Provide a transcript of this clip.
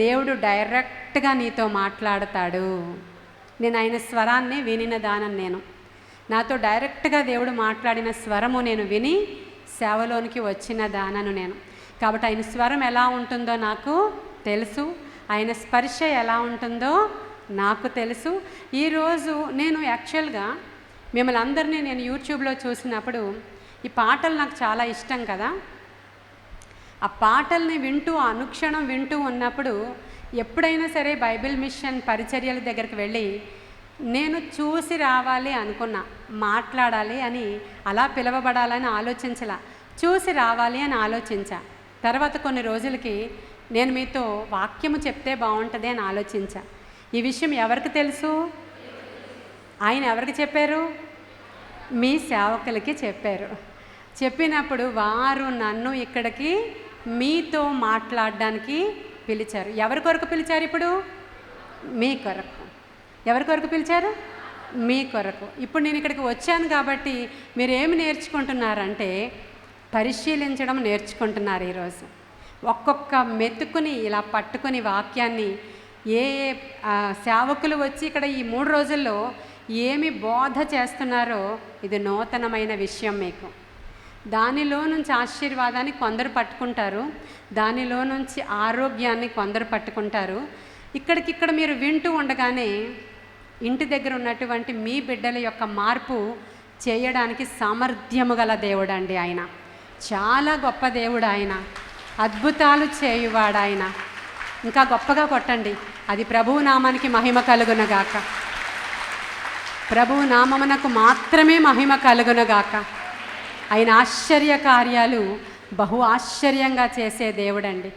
దేవుడు డైరెక్ట్గా నీతో మాట్లాడతాడు. నేను ఆయన స్వరాన్ని వినిన దానని నేను నాతో డైరెక్ట్గా దేవుడు మాట్లాడిన స్వరము నేను విని సేవలోనికి వచ్చిన దానను నేను. కాబట్టి ఆయన స్వరం ఎలా ఉంటుందో నాకు తెలుసు, ఆయన స్పర్శ ఎలా ఉంటుందో నాకు తెలుసు. ఈరోజు నేను యాక్చువల్గా మిమ్మల్ని అందరినీ నేను యూట్యూబ్లో చూసినప్పుడు ఈ పాటలు నాకు చాలా ఇష్టం కదా. ఆ పాటల్ని వింటూ అనుక్షణం వింటూ ఉన్నప్పుడు ఎప్పుడైనా సరే బైబిల్ మిషన్ పరిచర్యల దగ్గరికి వెళ్ళి నేను చూసి రావాలి అనుకున్నా, మాట్లాడాలి అని అలా పిలవబడాలని ఆలోచించలా, చూసి రావాలి అని ఆలోచించా. తర్వాత కొన్ని రోజులకి నేను మీతో వాక్యము చెప్తే బాగుంటుంది అని ఆలోచించా. ఈ విషయం ఎవరికి తెలుసు? ఆయన ఎవరికి చెప్పారు? మీ సేవకులకి చెప్పారు. చెప్పినప్పుడు వారు నన్ను ఇక్కడికి మీతో మాట్లాడడానికి పిలిచారు. ఎవరి కొరకు పిలిచారు? ఇప్పుడు మీ కొరకు. ఎవరి కొరకు పిలిచారు? మీ కొరకు. ఇప్పుడు నేను ఇక్కడికి వచ్చాను కాబట్టి మీరు ఏమి నేర్చుకుంటున్నారంటే పరిశీలించడం నేర్చుకుంటున్నారు. ఈరోజు ఒక్కొక్క మెతుకుని ఇలా పట్టుకుని వాక్యాన్ని ఏ సేవకులు వచ్చి ఇక్కడ ఈ 3 రోజుల్లో ఏమి బోధ చేస్తున్నారో ఇది నూతనమైన విషయం మీకు. దానిలో నుంచి ఆశీర్వాదాన్ని కొందరు పట్టుకుంటారు, దానిలో నుంచి ఆరోగ్యాన్ని కొందరు పట్టుకుంటారు. ఇక్కడికిక్కడ మీరు వింటూ ఉండగానే ఇంటి దగ్గర ఉన్నటువంటి మీ బిడ్డల యొక్క మార్పు చేయడానికి సామర్థ్యము గల దేవుడు అండి ఆయన. చాలా గొప్ప దేవుడు ఆయన, అద్భుతాలు చేయువాడు ఆయన. ఇంకా గొప్పగా కొట్టండి. అది ప్రభువు నామానికి మహిమ కలుగునగాక. ప్రభువు నామమునకు మాత్రమే మహిమ కలుగునగాక. ఆయన ఆశ్చర్య కార్యాలు బహు ఆశ్చర్యంగా చేసే దేవుడండి.